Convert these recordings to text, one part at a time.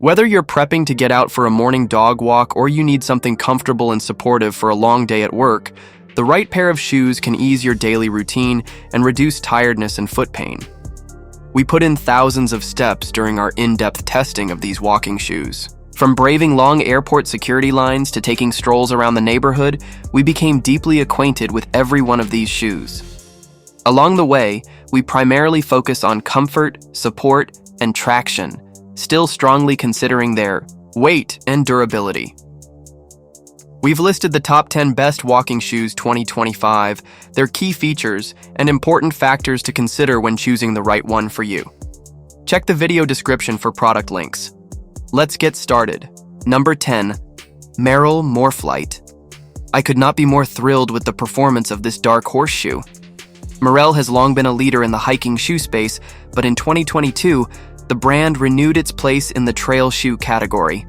Whether you're prepping to get out for a morning dog walk or you need something comfortable and supportive for a long day at work, the right pair of shoes can ease your daily routine and reduce tiredness and foot pain. We put in thousands of steps during our in-depth testing of these walking shoes. From braving long airport security lines to taking strolls around the neighborhood, we became deeply acquainted with every one of these shoes. Along the way, we primarily focus on comfort, support, and traction, still strongly considering their weight and durability. We've listed the top 10 best walking shoes 2025, their key features, and important factors to consider when choosing the right one for you. Check the video description for product links. Let's get started. Number 10. Merrell Morphite. I could not be more thrilled with the performance of this dark horse shoe. Merrell has long been a leader in the hiking shoe space, but in 2022, the brand renewed its place in the trail shoe category.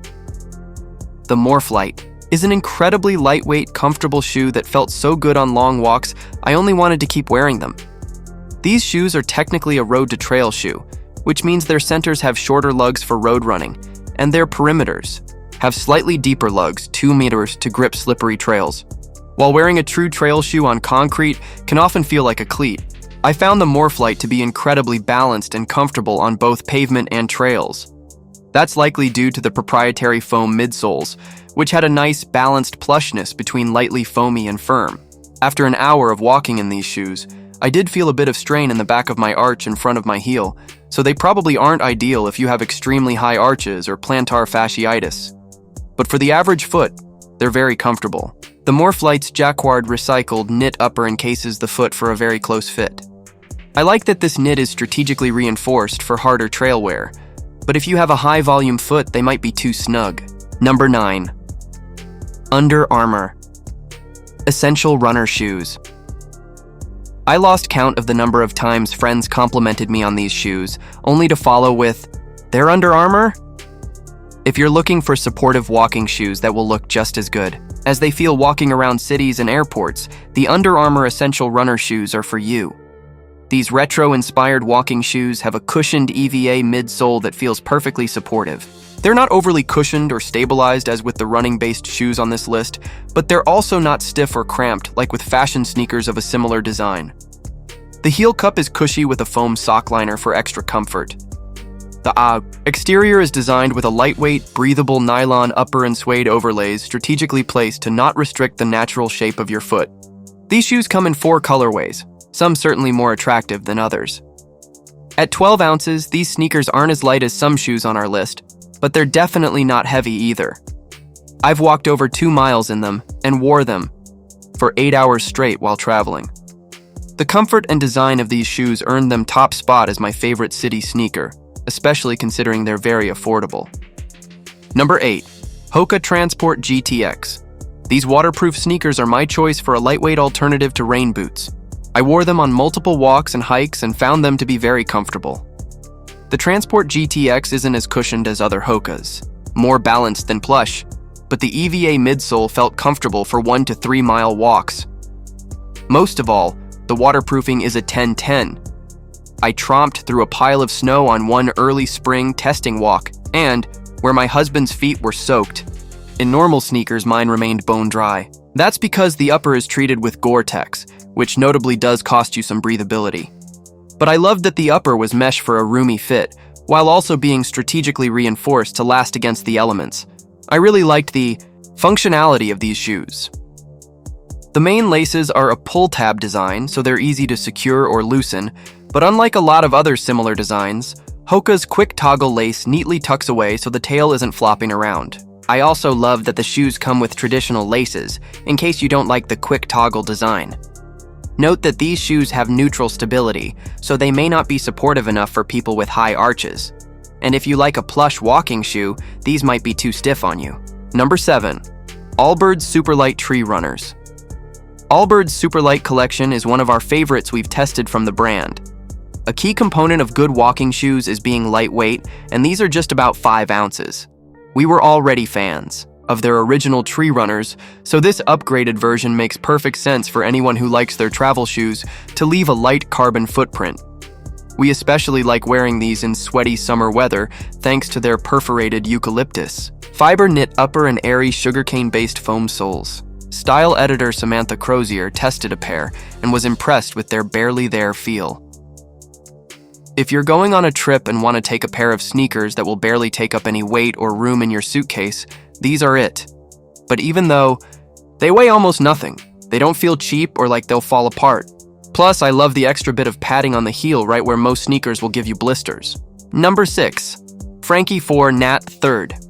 The Morphite is an incredibly lightweight, comfortable shoe that felt so good on long walks, I only wanted to keep wearing them. These shoes are technically a road-to-trail shoe, which means their centers have shorter lugs for road running, and their perimeters have slightly deeper lugs, 2 meters, to grip slippery trails. While wearing a true trail shoe on concrete can often feel like a cleat, I found the Morphite to be incredibly balanced and comfortable on both pavement and trails. That's likely due to the proprietary foam midsoles, which had a nice balanced plushness between lightly foamy and firm. After an hour of walking in these shoes, I did feel a bit of strain in the back of my arch in front of my heel, so they probably aren't ideal if you have extremely high arches or plantar fasciitis. But for the average foot, they're very comfortable. The Morphite's jacquard recycled knit upper encases the foot for a very close fit. I like that this knit is strategically reinforced for harder trail wear, but if you have a high-volume foot, they might be too snug. Number 9. Under Armour. Essential runner shoes. I lost count of the number of times friends complimented me on these shoes, only to follow with, "They're Under Armour?" If you're looking for supportive walking shoes that will look just as good, as they feel walking around cities and airports, the Under Armour Essential Runner shoes are for you. These retro-inspired walking shoes have a cushioned EVA midsole that feels perfectly supportive. They're not overly cushioned or stabilized as with the running-based shoes on this list, but they're also not stiff or cramped like with fashion sneakers of a similar design. The heel cup is cushy with a foam sock liner for extra comfort. The exterior is designed with a lightweight, breathable nylon upper and suede overlays strategically placed to not restrict the natural shape of your foot. These shoes come in 4 colorways, some certainly more attractive than others. At 12 ounces, these sneakers aren't as light as some shoes on our list, but they're definitely not heavy either. I've walked over 2 miles in them and wore them for 8 hours straight while traveling. The comfort and design of these shoes earned them top spot as my favorite city sneaker, especially considering they're very affordable. Number 8. Hoka Transport GTX. These waterproof sneakers are my choice for a lightweight alternative to rain boots. I wore them on multiple walks and hikes and found them to be very comfortable. The Transport GTX isn't as cushioned as other Hokas, more balanced than plush, but the EVA midsole felt comfortable for 1 to 3 mile walks. Most of all, the waterproofing is a 10-10. I tromped through a pile of snow on one early spring testing walk, and, where my husband's feet were soaked, in normal sneakers mine remained bone dry. That's because the upper is treated with Gore-Tex, which notably does cost you some breathability. But I loved that the upper was mesh for a roomy fit, while also being strategically reinforced to last against the elements. I really liked the functionality of these shoes. The main laces are a pull tab design, so they're easy to secure or loosen, but unlike a lot of other similar designs, Hoka's quick toggle lace neatly tucks away so the tail isn't flopping around. I also love that the shoes come with traditional laces, in case you don't like the quick toggle design. Note that these shoes have neutral stability, so they may not be supportive enough for people with high arches. And if you like a plush walking shoe, these might be too stiff on you. Number 7. Allbirds Superlight Tree Runners. Albbird's Superlight collection is one of our favorites we've tested from the brand. A key component of good walking shoes is being lightweight, and these are just about 5 ounces. We were already fans of their original tree runners, so this upgraded version makes perfect sense for anyone who likes their travel shoes to leave a light carbon footprint. We especially like wearing these in sweaty summer weather thanks to their perforated eucalyptus, fiber knit upper and airy sugarcane-based foam soles. Style editor Samantha Crozier tested a pair and was impressed with their barely there feel. If you're going on a trip and want to take a pair of sneakers that will barely take up any weight or room in your suitcase, these are it. But even though they weigh almost nothing, they don't feel cheap or like they'll fall apart. Plus, I love the extra bit of padding on the heel right where most sneakers will give you blisters. Number 6. Frankie Fornat 3rd.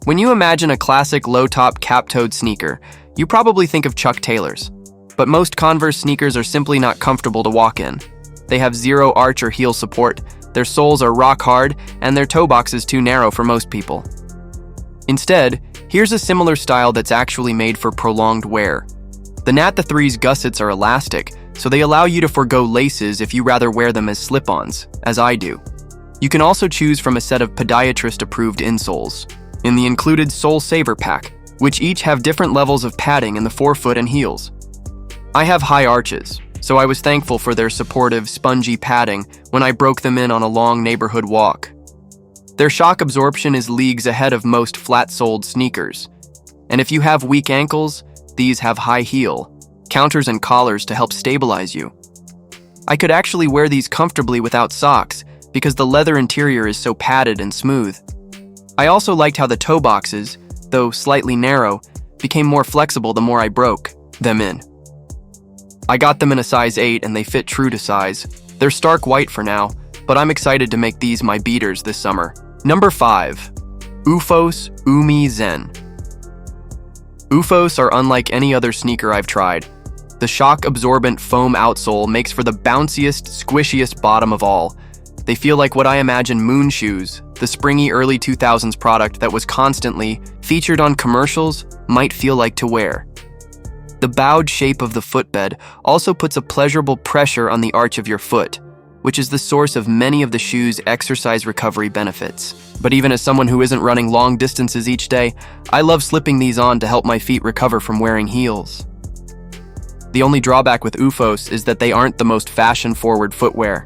When you imagine a classic low-top cap-toed sneaker, you probably think of Chuck Taylors. But most Converse sneakers are simply not comfortable to walk in. They have zero arch or heel support, their soles are rock hard, and their toe box is too narrow for most people. Instead, here's a similar style that's actually made for prolonged wear. The Nat 3's gussets are elastic, so they allow you to forgo laces if you rather wear them as slip-ons, as I do. You can also choose from a set of podiatrist-approved insoles in the included Sole Saver pack, which each have different levels of padding in the forefoot and heels. I have high arches, so I was thankful for their supportive, spongy padding when I broke them in on a long neighborhood walk. Their shock absorption is leagues ahead of most flat-soled sneakers, and if you have weak ankles, these have high heel, counters and collars to help stabilize you. I could actually wear these comfortably without socks because the leather interior is so padded and smooth. I also liked how the toe boxes, though slightly narrow, became more flexible the more I broke them in. I got them in a size 8 and they fit true to size. They're stark white for now, but I'm excited to make these my beaters this summer. Number 5. Ufos Umi Zen. Ufos are unlike any other sneaker I've tried. The shock-absorbent foam outsole makes for the bounciest, squishiest bottom of all. They feel like what I imagine Moon Shoes, the springy early 2000s product that was constantly featured on commercials, might feel like to wear. The bowed shape of the footbed also puts a pleasurable pressure on the arch of your foot, which is the source of many of the shoe's exercise recovery benefits. But even as someone who isn't running long distances each day, I love slipping these on to help my feet recover from wearing heels. The only drawback with Ufos is that they aren't the most fashion-forward footwear.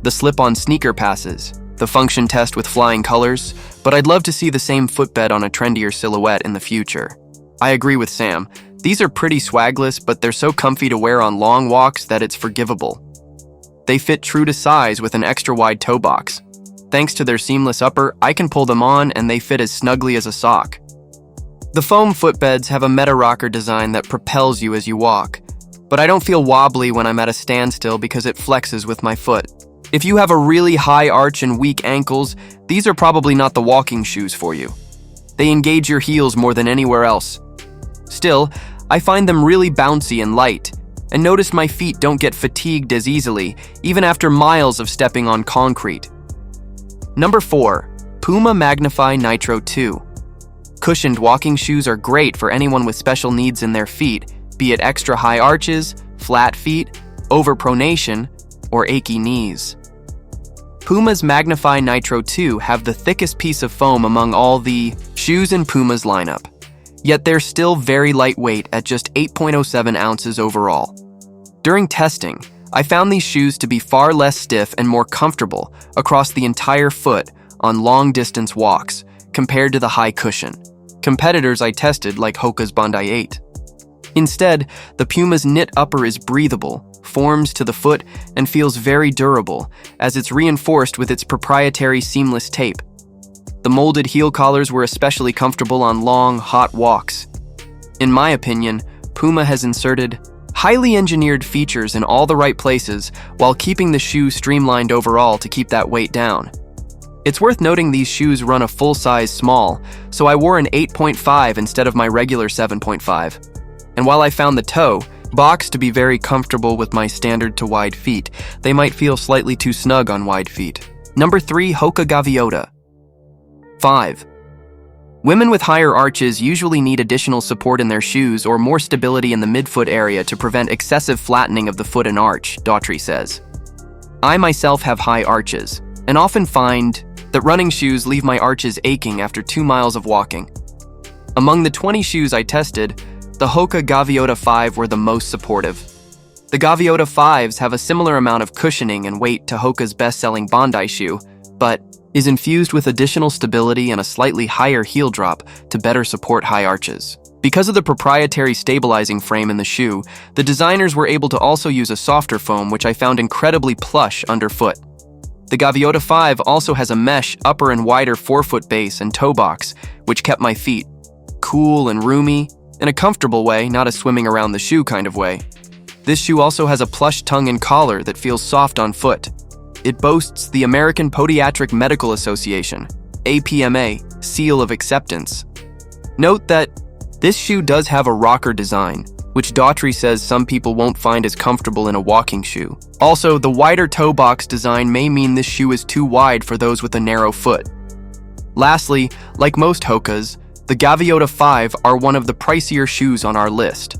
The slip-on sneaker passes, the function test with flying colors, but I'd love to see the same footbed on a trendier silhouette in the future. I agree with Sam. These are pretty swagless, but they're so comfy to wear on long walks that it's forgivable. They fit true to size with an extra wide toe box. Thanks to their seamless upper, I can pull them on and they fit as snugly as a sock. The foam footbeds have a meta rocker design that propels you as you walk, but I don't feel wobbly when I'm at a standstill because it flexes with my foot. If you have a really high arch and weak ankles, these are probably not the walking shoes for you. They engage your heels more than anywhere else. Still, I find them really bouncy and light, and notice my feet don't get fatigued as easily, even after miles of stepping on concrete. Number 4. Puma Magnify Nitro 2. Cushioned walking shoes are great for anyone with special needs in their feet, be it extra high arches, flat feet, overpronation, or achy knees. Puma's Magnify Nitro 2 have the thickest piece of foam among all the shoes in Puma's lineup, yet they're still very lightweight at just 8.07 ounces overall. During testing, I found these shoes to be far less stiff and more comfortable across the entire foot on long-distance walks compared to the high cushion competitors I tested like Hoka's Bondi 8. Instead, the Puma's knit upper is breathable, forms to the foot, and feels very durable as it's reinforced with its proprietary seamless tape. The molded heel collars were especially comfortable on long, hot walks. In my opinion, Puma has inserted highly engineered features in all the right places while keeping the shoe streamlined overall to keep that weight down. It's worth noting these shoes run a full-size small, so I wore an 8.5 instead of my regular 7.5. And while I found the toe box to be very comfortable with my standard to wide feet, they might feel slightly too snug on wide feet. Number 3. Hoka Gaviota. 5. Women with higher arches usually need additional support in their shoes or more stability in the midfoot area to prevent excessive flattening of the foot and arch, Daughtry says. I myself have high arches, and often find that running shoes leave my arches aching after 2 miles of walking. Among the 20 shoes I tested, the Hoka Gaviota 5 were the most supportive. The Gaviota 5s have a similar amount of cushioning and weight to Hoka's best-selling Bondi shoe, but is infused with additional stability and a slightly higher heel drop to better support high arches. Because of the proprietary stabilizing frame in the shoe, the designers were able to also use a softer foam, which I found incredibly plush underfoot. The Gaviota 5 also has a mesh upper and wider forefoot base and toe box, which kept my feet cool and roomy in a comfortable way, not a swimming around the shoe kind of way. This shoe also has a plush tongue and collar that feels soft on foot. It boasts the American Podiatric Medical Association, APMA, seal of acceptance. Note that this shoe does have a rocker design, which Daughtry says some people won't find as comfortable in a walking shoe. Also, the wider toe box design may mean this shoe is too wide for those with a narrow foot. Lastly, like most Hokas, the Gaviota 5 are one of the pricier shoes on our list.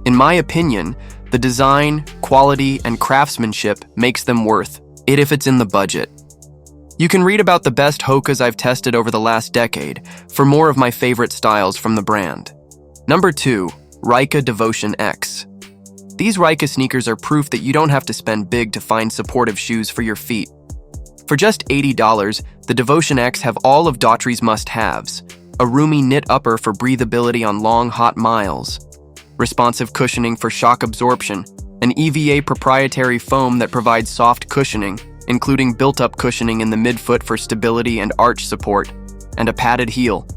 In my opinion, the design, quality, and craftsmanship makes them worth it if it's in the budget. You can read about the best Hokas I've tested over the last decade for more of my favorite styles from the brand. Number 2, Reicha Devotion X. These Reicha sneakers are proof that you don't have to spend big to find supportive shoes for your feet. For just $80, the Devotion X have all of Daughtry's must-haves: a roomy knit upper for breathability on long, hot miles, responsive cushioning for shock absorption, an EVA proprietary foam that provides soft cushioning, including built-up cushioning in the midfoot for stability and arch support, and a padded heel.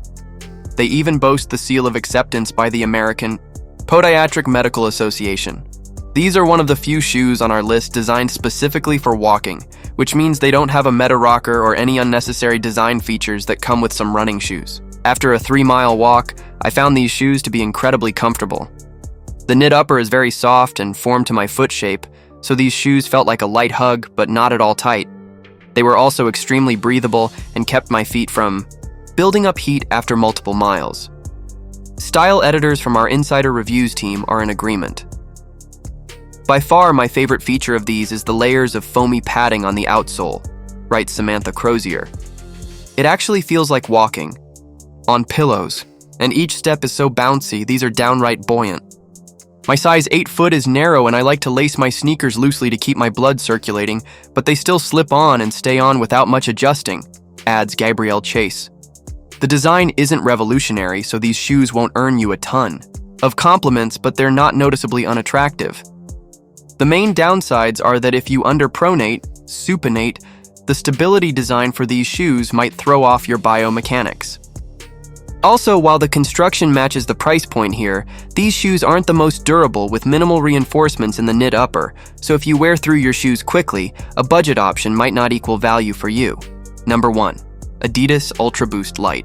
They even boast the seal of acceptance by the American Podiatric Medical Association. These are one of the few shoes on our list designed specifically for walking, which means they don't have a meta rocker or any unnecessary design features that come with some running shoes. After a 3-mile walk, I found these shoes to be incredibly comfortable. The knit upper is very soft and formed to my foot shape, so these shoes felt like a light hug, but not at all tight. They were also extremely breathable and kept my feet from building up heat after multiple miles. Style editors from our Insider Reviews team are in agreement. By far, my favorite feature of these is the layers of foamy padding on the outsole, writes Samantha Crozier. It actually feels like walking on pillows, and each step is so bouncy, these are downright buoyant. My size 8 foot is narrow and I like to lace my sneakers loosely to keep my blood circulating, but they still slip on and stay on without much adjusting, adds Gabrielle Chase. The design isn't revolutionary, so these shoes won't earn you a ton of compliments, but they're not noticeably unattractive. The main downsides are that if you underpronate, supinate, the stability design for these shoes might throw off your biomechanics. Also, while the construction matches the price point here, these shoes aren't the most durable with minimal reinforcements in the knit upper, so if you wear through your shoes quickly, a budget option might not equal value for you. Number 1. Adidas Ultra Boost Light.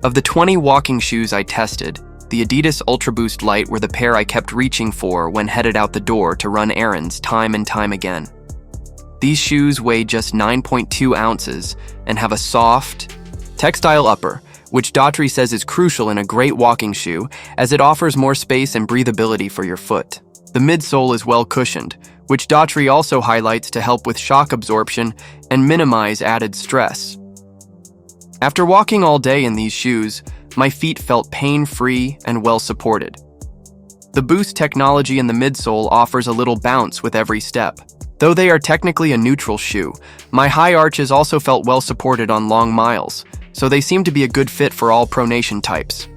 Of the 20 walking shoes I tested, the Adidas Ultra Boost Light were the pair I kept reaching for when headed out the door to run errands time and time again. These shoes weigh just 9.2 ounces and have a soft, textile upper, which Daughtry says is crucial in a great walking shoe as it offers more space and breathability for your foot. The midsole is well cushioned, which Daughtry also highlights to help with shock absorption and minimize added stress. After walking all day in these shoes, my feet felt pain-free and well supported. The Boost technology in the midsole offers a little bounce with every step. Though they are technically a neutral shoe, my high arches also felt well supported on long miles, so they seem to be a good fit for all pronation types.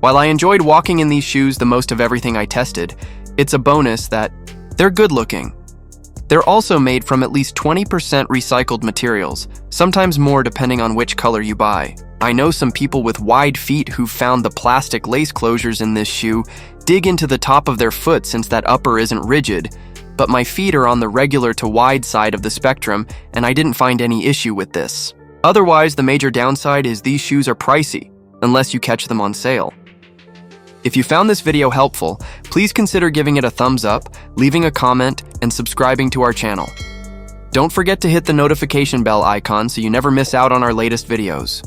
While I enjoyed walking in these shoes the most of everything I tested, it's a bonus that they're good looking. They're also made from at least 20% recycled materials, sometimes more depending on which color you buy. I know some people with wide feet who've found the plastic lace closures in this shoe dig into the top of their foot since that upper isn't rigid, but my feet are on the regular to wide side of the spectrum and I didn't find any issue with this. Otherwise, the major downside is these shoes are pricey, unless you catch them on sale. If you found this video helpful, please consider giving it a thumbs up, leaving a comment, and subscribing to our channel. Don't forget to hit the notification bell icon so you never miss out on our latest videos.